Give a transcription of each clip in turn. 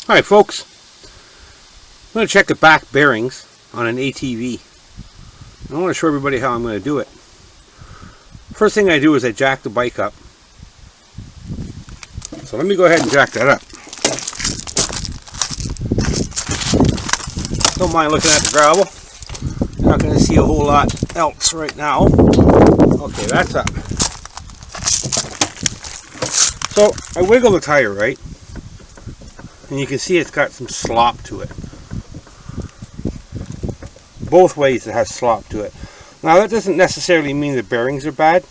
Alright folks, I'm going to check the back bearings on an ATV. I want to show everybody how I'm going to do it. First thing I do is I jack the bike up. So let me go ahead and jack that up. Don't mind looking at the gravel. You're not going to see a whole lot else right now. Okay, that's up. So I wiggle the tire, right? And you can see it's got some slop to it. Both ways it has slop to it. Now that doesn't necessarily mean the bearings are bad.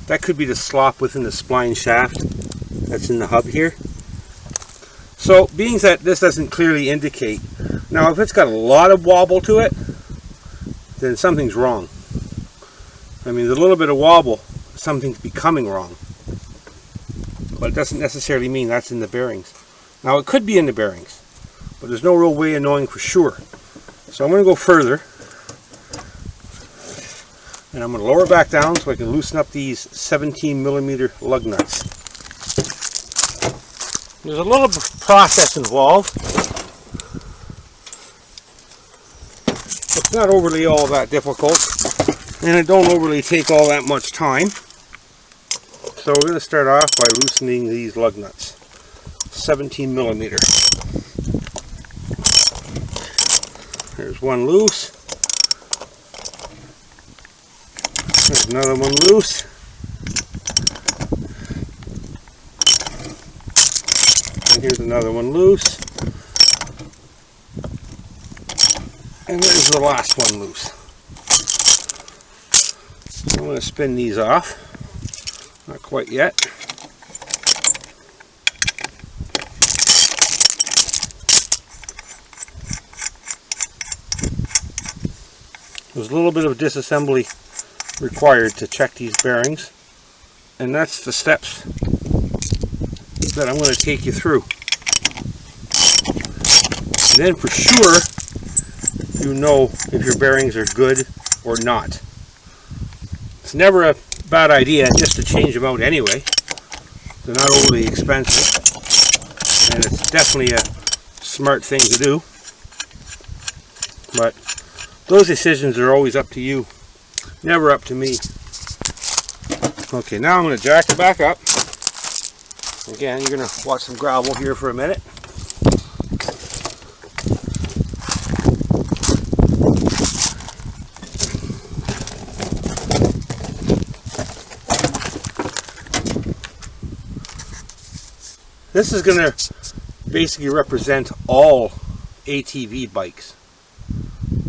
That could be the slop within the spline shaft that's in the hub here. So being that this doesn't clearly indicate, now if it's got a lot of wobble to it, then something's wrong. I mean, the little bit of wobble, something's becoming wrong. But it doesn't necessarily mean that's in the bearings. Now it could be in the bearings, but there's no real way of knowing for sure. So I'm going to go further, and I'm going to lower back down so I can loosen up these 17mm lug nuts. There's a little process involved. It's not overly all that difficult, and it don't overly take all that much time. So we're going to start off by loosening these lug nuts. 17mm. There's one loose. There's another one loose. And here's another one loose. And there's the last one loose. I'm going to spin these off. Not quite yet. There's a little bit of disassembly required to check these bearings, and that's the steps that I'm going to take you through. And then for sure you know if your bearings are good or not. It's never a bad idea just to change them out anyway. They're not overly expensive, and it's definitely a smart thing to do. But those decisions are always up to you, never up to me. Okay, now I'm going to jack it back up. Again, you're going to watch some gravel here for a minute. This is going to basically represent all ATV bikes.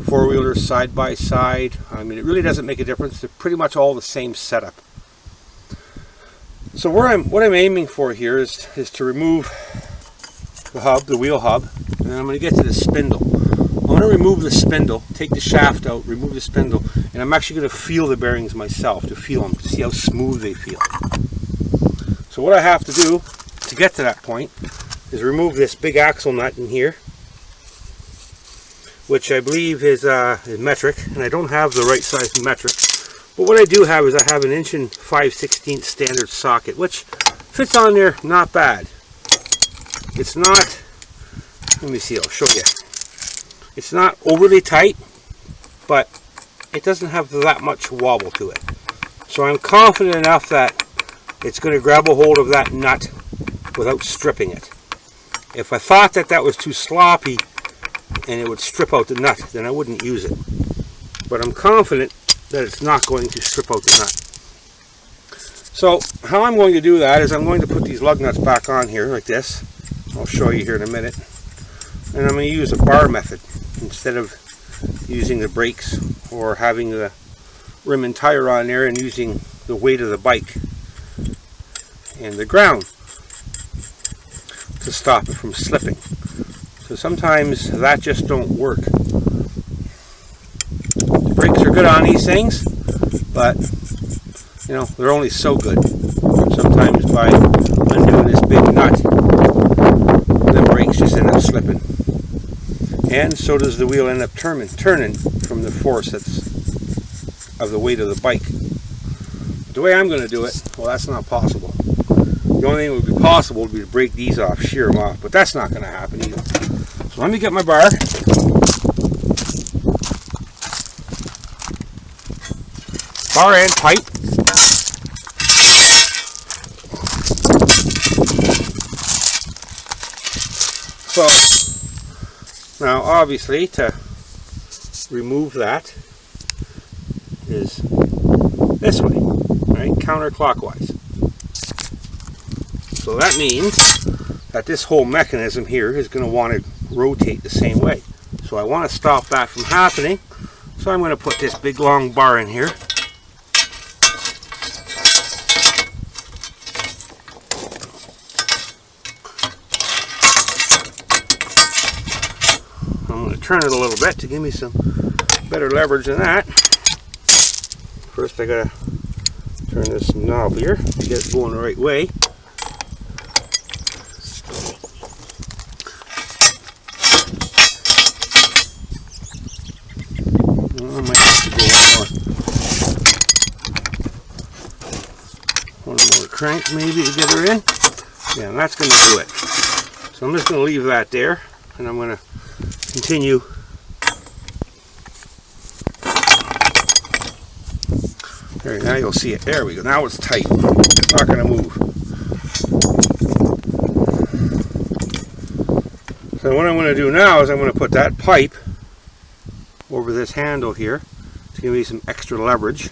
Four-wheelers, side-by-side. I mean, it really doesn't make a difference. They're pretty much all the same setup. So what I'm aiming for here is to remove the hub, the wheel hub, and then I'm going to get to the spindle. I'm going to remove the spindle, take the shaft out, remove the spindle, and I'm actually going to feel the bearings myself, to feel them, to see how smooth they feel. So what I have to do to get to that point is remove this big axle nut in here, which I believe is metric, and I don't have the right size metric. But what I do have is I have an 1 5/16" standard socket, which fits on there not bad. It's not, let me see, I'll show you. It's not overly tight, but it doesn't have that much wobble to it. So I'm confident enough that it's going to grab a hold of that nut without stripping it. If I thought that that was too sloppy and it would strip out the nut, then I wouldn't use it. But I'm confident that it's not going to strip out the nut. So how I'm going to do that is I'm going to put these lug nuts back on here like this. I'll show you here in a minute. And I'm going to use a bar method instead of using the brakes or having the rim and tire on there and using the weight of the bike and the ground to stop it from slipping. So sometimes that just don't work. The brakes are good on these things, but you know, they're only so good. Sometimes by undoing this big nut, the brakes just end up slipping. And so does the wheel end up turning from the force of the weight of the bike. The way I'm going to do it, well, that's not possible. The only thing that would be impossible would be to break these off, shear them off, but that's not going to happen either. So let me get my bar. Bar and pipe. So now obviously to remove that is this way, right, counterclockwise. So that means that this whole mechanism here is going to want to rotate the same way. So I want to stop that from happening. So I'm going to put this big long bar in here. I'm going to turn it a little bit to give me some better leverage than that. First I got to turn this knob here to get it going the right way. I might have to go one more crank maybe to get her in. Yeah, and that's going to do it. So I'm just going to leave that there, and I'm going to continue. There, now you'll see it. There we go. Now it's tight. It's not going to move. So what I'm going to do now is I'm going to put that pipe over this handle here to give me some extra leverage.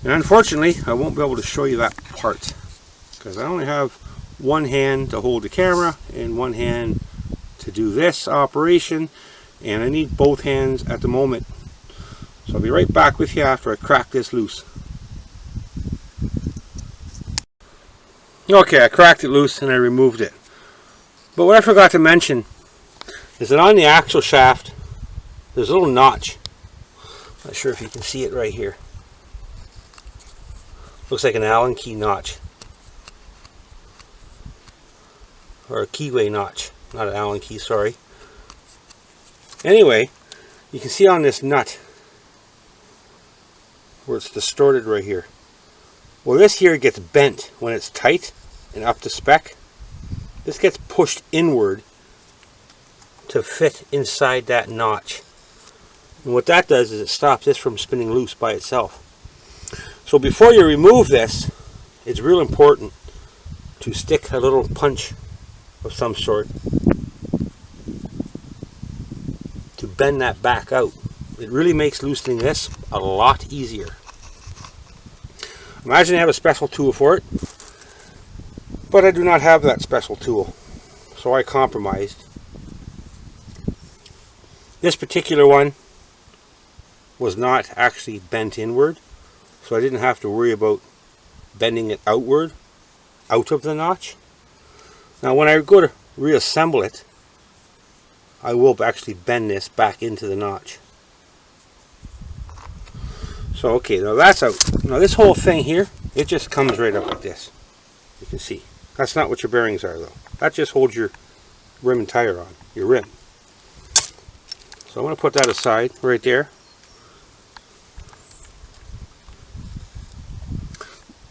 And unfortunately, I won't be able to show you that part because I only have one hand to hold the camera and one hand to do this operation, and I need both hands at the moment. So I'll be right back with you after I crack this loose. Okay, I cracked it loose and I removed it. But what I forgot to mention is that on the axle shaft there's a little notch. Not sure if you can see it right here. Looks like an Allen key notch. Or a keyway notch. Not an Allen key, sorry. Anyway, you can see on this nut where it's distorted right here. Well, this here gets bent when it's tight and up to spec. This gets pushed inward to fit inside that notch. And what that does is it stops this from spinning loose by itself. So before you remove this, it's real important to stick a little punch of some sort to bend that back out. It really makes loosening this a lot easier. Imagine I have a special tool for it, but I do not have that special tool, so I compromised. This particular one was not actually bent inward, so I didn't have to worry about bending it outward, out of the notch. Now when I go to reassemble it, I will actually bend this back into the notch. So okay, now that's out. Now this whole thing here, it just comes right up like this. You can see. That's not what your bearings are though. That just holds your rim and tire on, your rim. So I'm going to put that aside right there.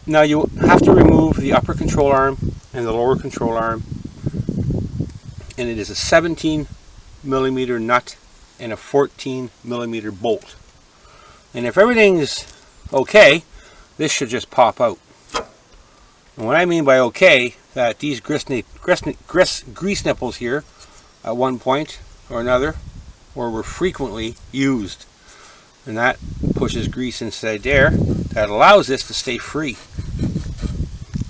Now you have to remove the upper control arm and the lower control arm, and it is a 17mm nut and a 14mm bolt. And if everything's okay, this should just pop out. And what I mean by okay, that these grease nipples here at one point or another were frequently used, and that pushes grease inside there. That allows this to stay free.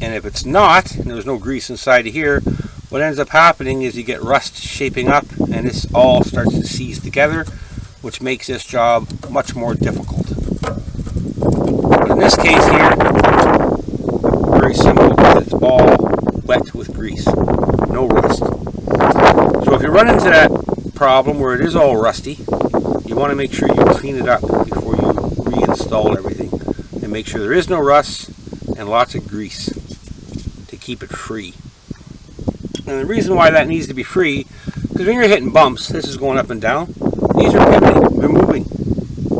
And if it's not, and there's no grease inside of here, what ends up happening is you get rust shaping up, and this all starts to seize together, which makes this job much more difficult. But in this case here, very simple, because it's all wet with grease, no rust. So if you run into that problem where it is all rusty, you want to make sure you clean it up before you reinstall everything, and make sure there is no rust and lots of grease to keep it free. And the reason why that needs to be free, because when you're hitting bumps, this is going up and down, these are pivoting, they're moving.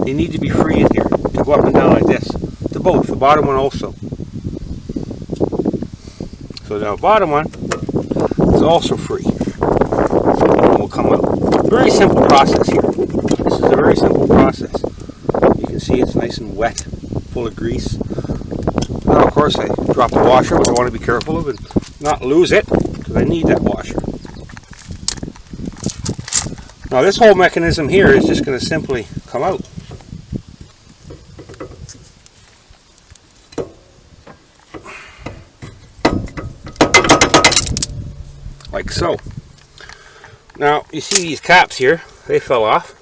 They need to be free in here to go up and down like this. To both, the bottom one also. So now the bottom one is also free. And will come out. Very simple process here. This is a very simple process. You can see it's nice and wet, full of grease. Now of course I drop the washer, which I want to be careful of and not lose it, because I need that washer. Now this whole mechanism here is just going to simply come out. Like so. Now you see these caps here, they fell off.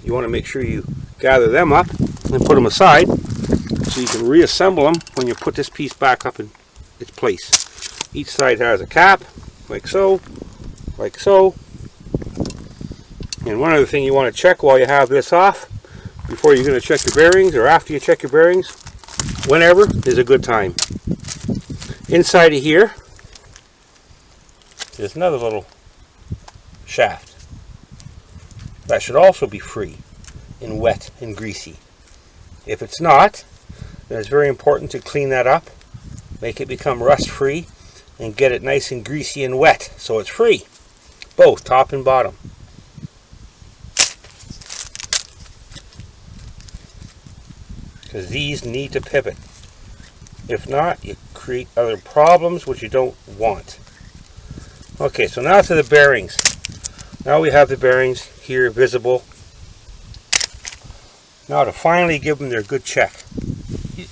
You want to make sure you gather them up and put them aside so you can reassemble them when you put this piece back up in its place. Each side has a cap, like so, like so. And one other thing you want to check while you have this off, before you're going to check your bearings or after you check your bearings, whenever is a good time. Inside of here, there's another little shaft. That should also be free and wet and greasy. If it's not, then it's very important to clean that up, make it become rust free, and get it nice and greasy and wet so it's free, both top and bottom. Because these need to pivot. If not, you create other problems which you don't want. Okay, so now to the bearings. Now we have the bearings here visible. Now to finally give them their good check,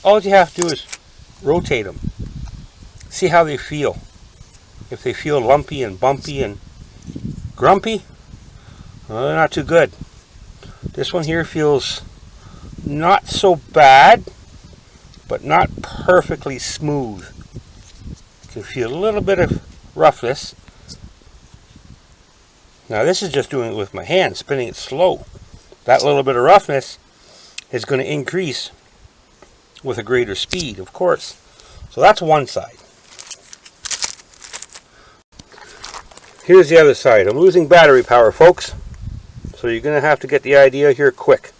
all you have to do is rotate them. See how they feel. If they feel lumpy and bumpy and grumpy, well, they're not too good. This one here feels not so bad, but not perfectly smooth. You can feel a little bit of roughness. Now this is just doing it with my hand, spinning it slow. That little bit of roughness is going to increase with a greater speed, of course. So that's one side. Here's the other side. I'm losing battery power, folks. So you're going to have to get the idea here quick.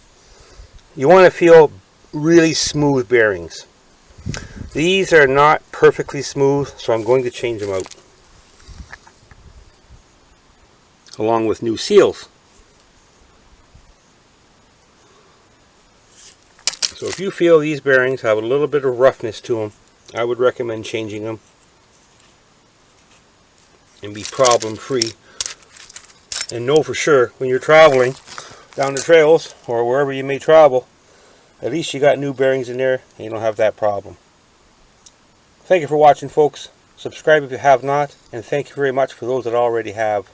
You want to feel really smooth bearings. These are not perfectly smooth, so I'm going to change them out, along with new seals. So if you feel these bearings have a little bit of roughness to them, I would recommend changing them and be problem free. And know for sure when you're traveling down the trails or wherever you may travel, at least you got new bearings in there and you don't have that problem. Thank you for watching, folks. Subscribe if you have not, and thank you very much for those that already have.